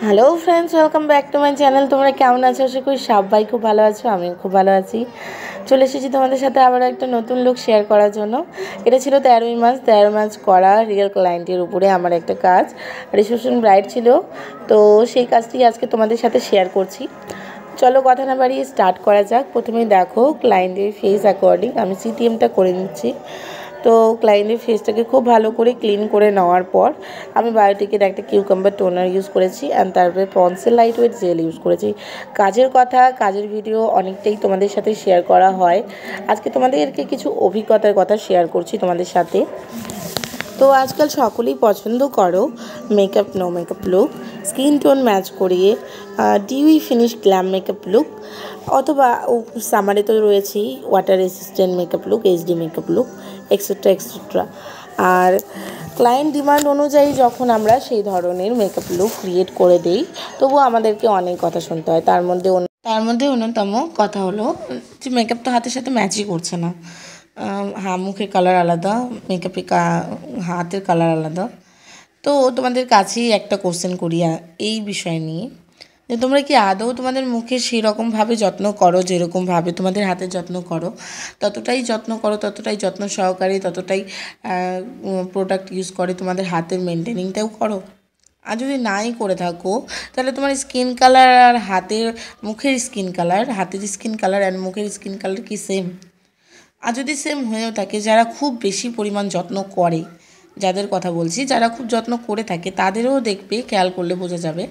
Hello friends, welcome back to my channel. তোমরা কেমন আছো? আশা করি সবাই খুব ভালো আছো। আমিও খুব ভালো আছি। চলে এসেছি তোমাদের সাথে আবারও একটা নতুন লুক শেয়ার করার জন্য। এটা ছিল 13ই মার্চ করা রিয়েল ক্লায়েন্টের উপরে আমার একটা কাজ। রিসেপশন ব্রাইড ছিল, তো সেই কাজটি আজকে তোমাদের সাথে শেয়ার করছি। চলো কথা না বাড়িয়ে স্টার্ট করা যাক। প্রথমেই দেখো ক্লায়েন্টের ফেস অ্যাকর্ডিং আমি সিটিএমটা করে নিচ্ছি। তো ক্লায়েন্টের ফেসটাকে খুব ভালো করে ক্লিন করে নেওয়ার পর আমি বায়োটিকের একটা কিউকাম্বার টোনার ইউজ করেছি অ্যান্ড তারপরে পন্সেল লাইট ওয়েট জেল ইউজ করেছি। কাজের ভিডিও অনেকটাই তোমাদের সাথে শেয়ার করা হয়। আজকে তোমাদেরকে কিছু অভিজ্ঞতার কথা শেয়ার করছি তোমাদের সাথে। তো আজকাল সকলেই পছন্দ করো makeup no makeup look, skin tone match করিয়ে dewy finish glam makeup look, অথবা সামারে তো রয়েছেই water resistant makeup look, HD makeup look, extra extra. আর ক্লায়েন্ট ডিমান্ড অনুযায়ী যখন আমরা সেই ধরনের মেকআপ লুক ক্রিয়েট করে দিই, তবুও আমাদেরকে অনেক কথা শুনতে হয়। তার মধ্যে অন্যতম কথা হলো যে মেকআপ তো হাতের সাথে ম্যাচই করছে না। মুখের কালার আলাদা, হাতের কালার আলাদা। তো তোমাদের কাছেই একটা কোশ্চেন করি এই বিষয় নিয়ে, যে তোমরা কি আদৌ তোমাদের মুখে সেই রকমভাবে যত্ন করো যেরকমভাবে তোমাদের হাতের যত্ন করো? ততটাই যত্ন সহকারে, ততটাই প্রোডাক্ট ইউজ করে তোমাদের হাতের মেনটেনিংটাও করো? আর যদি নাই করে থাকো, তাহলে তোমার স্কিন কালার আর হাতের হাতের স্কিন কালার অ্যান্ড মুখের স্কিন কালার কি সেম? আর যদি সেম হয়েও থাকে, যারা খুব বেশি পরিমাণ যত্ন করে, যাদের কথা বলছি, যারা খুব যত্ন করে থাকে, তাদেরও দেখবে, খেয়াল করলে বোঝা যাবে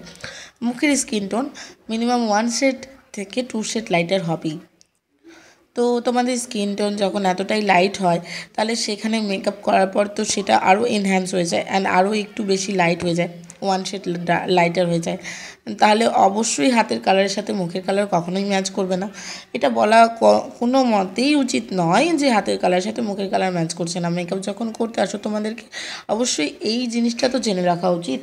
মুখের স্কিন টোন মিনিমাম 1 শেড থেকে 2 শেড লাইটার হবেই। তো তোমাদের স্কিন টোন যখন এতটাই লাইট হয়, তাহলে সেখানে মেকআপ করার পর তো সেটা আরও এনহ্যান্স হয়ে যায় অ্যান্ড আরও একটু বেশি লাইট হয়ে যায়, 1 শেড লাইটার হয়ে যায়। তাহলে অবশ্যই হাতের কালারের সাথে মুখের কালার কখনোই ম্যাচ করবে না। এটা বলা কোনো মতেই উচিত নয় যে হাতের কালারের সাথে মুখের কালার ম্যাচ করছে না। মেকআপ যখন করতে আসো, তোমাদেরকে অবশ্যই এই জিনিসটা তো জেনে রাখা উচিত।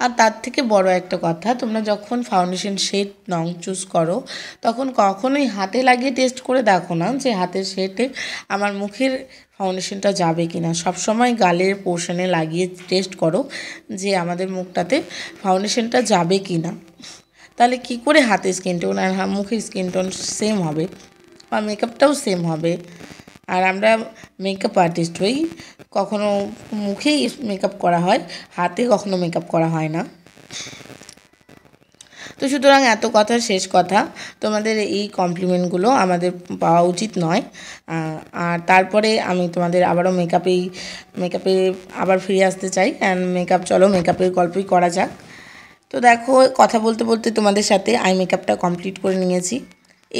আর তার থেকে বড় একটা কথা, তোমরা যখন ফাউন্ডেশন শেড রং চুজ করো, তখন কখনোই হাতে লাগিয়ে টেস্ট করে দেখো না যে হাতের শেডে আমার মুখের ফাউন্ডেশনটা যাবে কি না। সবসময় গালের পোর্শনে লাগিয়ে টেস্ট করো যে আমাদের মুখটাতে ফাউন্ডেশনটা যাবে কি না। তাহলে কি করে হাতের স্কিন টোন আর মুখের স্কিন টোন সেম হবে বা মেকআপটাও সেম হবে? আর আমরা মেকআপ আর্টিস্ট হই, কখনো মুখেই মেকআপ করা হয়, হাতে কখনো মেকআপ করা হয় না। তো সুতরাং এত কথা, শেষ কথা, তোমাদের এই কমপ্লিমেন্টগুলো আমাদের পাওয়া উচিত নয়। আর তারপরে আমি তোমাদের আবারও মেকআপে আবার ফিরে আসতে চাই। অ্যান্ড মেকআপের গল্পই করা যাক। তো দেখো, কথা বলতে বলতে তোমাদের সাথে আই মেকআপটা কমপ্লিট করে নিয়েছি।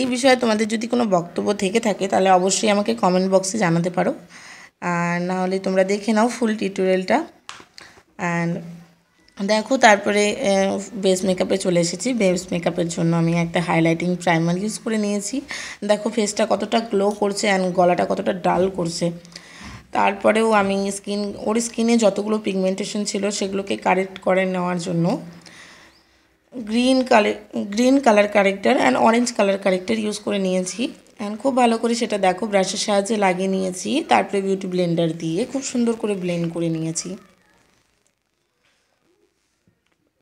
এই বিষয়ে তোমাদের যদি কোনো বক্তব্য থেকে থাকে, তাহলে অবশ্যই আমাকে কমেন্ট বক্সে জানাতে পারো। আর নাহলে তোমরা দেখে নাও ফুল টিউটোরিয়ালটা। অ্যান্ড দেখো, তারপরে বেস মেকআপে চলে এসেছি। বেস মেকআপের জন্য আমি একটা হাইলাইটিং প্রাইমার ইউজ করে নিয়েছি। দেখো ফেসটা কতটা গ্লো করছে অ্যান্ড গলাটা কতটা ডাল করছে। তারপরেও আমি ওর স্কিনে যতগুলো পিগমেন্টেশন ছিল সেগুলোকে কারেক্ট করে নেওয়ার জন্য green colour corrector and orange colour corrector use করে নিয়েছি। অ্যান্ড খুব ভালো করে সেটা দেখো ব্রাশের সাহায্যে লাগিয়ে নিয়েছি। তারপরে বিউটি ব্লেন্ডার দিয়ে খুব সুন্দর করে ব্লেন্ড করে নিয়েছি।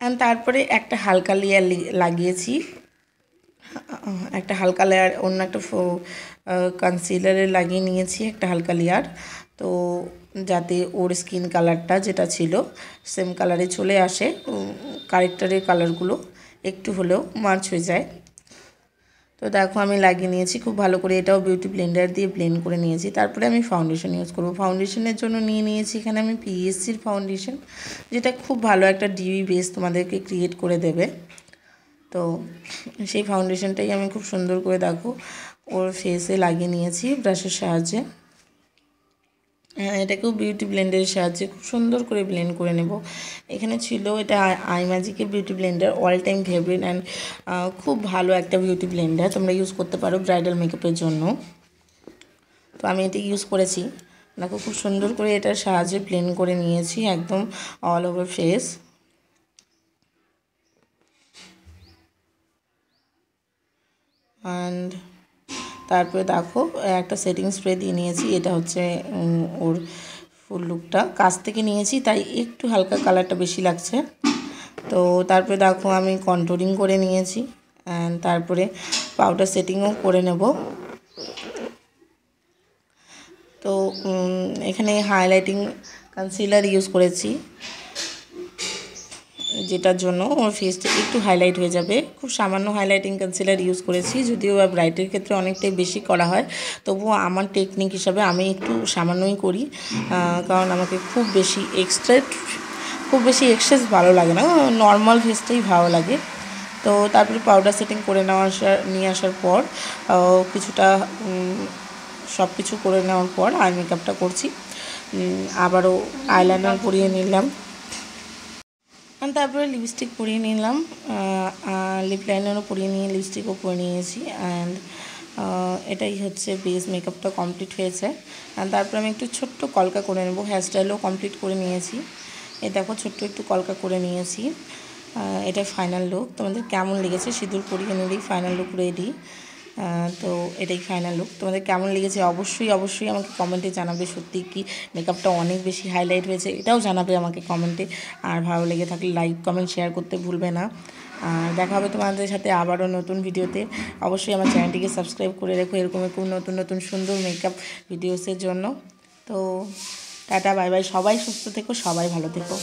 অ্যান্ড তারপরে একটা হালকা লেয়ার লাগিয়েছি, একটা হালকা লেয়ার অন্য একটা কনসিলারে লাগিয়ে নিয়েছি একটা হালকা লেয়ার। তো যাতে ওর স্কিন কালারটা যেটা ছিল সেম কালারে চলে আসে, কারেক্টারের কালারগুলো একটু হলেও মার্চ হয়ে যায়। তো দেখো আমি লাগিয়ে নিয়েছি খুব ভালো করে, এটাও বিউটি ব্লেন্ডার দিয়ে ব্লেন্ড করে নিয়েছি। তারপরে আমি ফাউন্ডেশন ইউজ করব। ফাউন্ডেশনের জন্য নিয়ে নিয়েছি এখানে আমি পিএসসির ফাউন্ডেশন, যেটা খুব ভালো একটা ডিউই বেস তোমাদেরকে ক্রিয়েট করে দেবে। তো সেই ফাউন্ডেশনটাই আমি খুব সুন্দর করে দেখো ওর ফেসে লাগিয়ে নিয়েছি ব্রাশের সাহায্যে। এটাকেও বিউটি ব্লেন্ডারের সাহায্যে খুব সুন্দর করে ব্লেন্ড করে নেব। এখানে ছিল এটা আই ম্যাজিকের beauty Blender, all time favourite and খুব ভালো একটা বিউটি ব্লেন্ডার, তোমরা ইউজ করতে পারো ব্রাইডাল মেকআপের জন্য। তো আমি এটা ইউজ করেছি। দেখো খুব সুন্দর করে এটার সাহায্যে ব্লেন্ড করে নিয়েছি একদম অল ওভার ফেস। অ্যান্ড তারপরে দেখো একটা সেটিং স্প্রে দিয়ে নিয়েছি, এটা হচ্ছে ওর ফুল লুকটা কাছ থেকে নিয়েছি, তাই একটু হালকা কালারটা বেশি লাগছে। তো তারপরে দেখো আমি কন্ট্রোলিং করে নিয়েছি অ্যান্ড তারপরে পাউডার সেটিংও করে নেব। তো এখানে হাইলাইটিং কনসিলার ইউজ করেছি, যেটার জন্য ওর ফেসটা একটু হাইলাইট হয়ে যাবে। খুব সামান্য হাইলাইটিং কনসিলার ইউজ করেছি, যদিও ব্রাইটের ক্ষেত্রে অনেকটাই বেশি করা হয়, তবুও আমার টেকনিক হিসাবে আমি একটু সামান্যই করি, কারণ আমাকে খুব বেশি এক্সেস ভালো লাগে না, নর্মাল ফেসটাই ভালো লাগে। তো তারপরে পাউডার সেটিং করে নিয়ে আসার পর কিছুটা সব কিছু করে নেওয়ার পর আই মেকআপটা করছি। আবারও আইলাইনার পরিয়ে নিলাম, তারপরে লিপস্টিক পরিয়ে নিলাম, লিপ লাইনারও পরিয়ে নিয়ে লিপস্টিকও পরে নিয়েছি। অ্যান্ড এটাই হচ্ছে বেস মেকআপটা কমপ্লিট হয়েছে। তারপরে আমি একটু ছোট্ট কলকা করে নেব, হেয়ারস্টাইলও কমপ্লিট করে নিয়েছি। দেখো ছোট্ট একটু কলকা করে নিয়েছি। এটাই ফাইনাল লুক। তোমাদের কেমন লেগেছে? সিঁদুর পরিয়ে নিলেই ফাইনাল লুক রেডি। তো এটাই ফাইনাল লুক। তোমাদের কেমন লেগেছে অবশ্যই আমাকে কমেন্টে জানাবে। সত্যি কি মেকআপটা অনেক বেশি হাইলাইট হয়েছে, এটাও জানাবে আমাকে কমেন্টে। আর ভালো লেগে থাকলে লাইক কমেন্ট শেয়ার করতে ভুলবে না। আর দেখা হবে তোমাদের সাথে আবারও নতুন ভিডিওতে। অবশ্যই আমার চ্যানেলটিকে সাবস্ক্রাইব করে রেখো এরকম নতুন সুন্দর মেকআপ ভিডিওসের জন্য। তো টাটা, বাই বাই। সবাই সুস্থ থেকো, সবাই ভালো থেকো।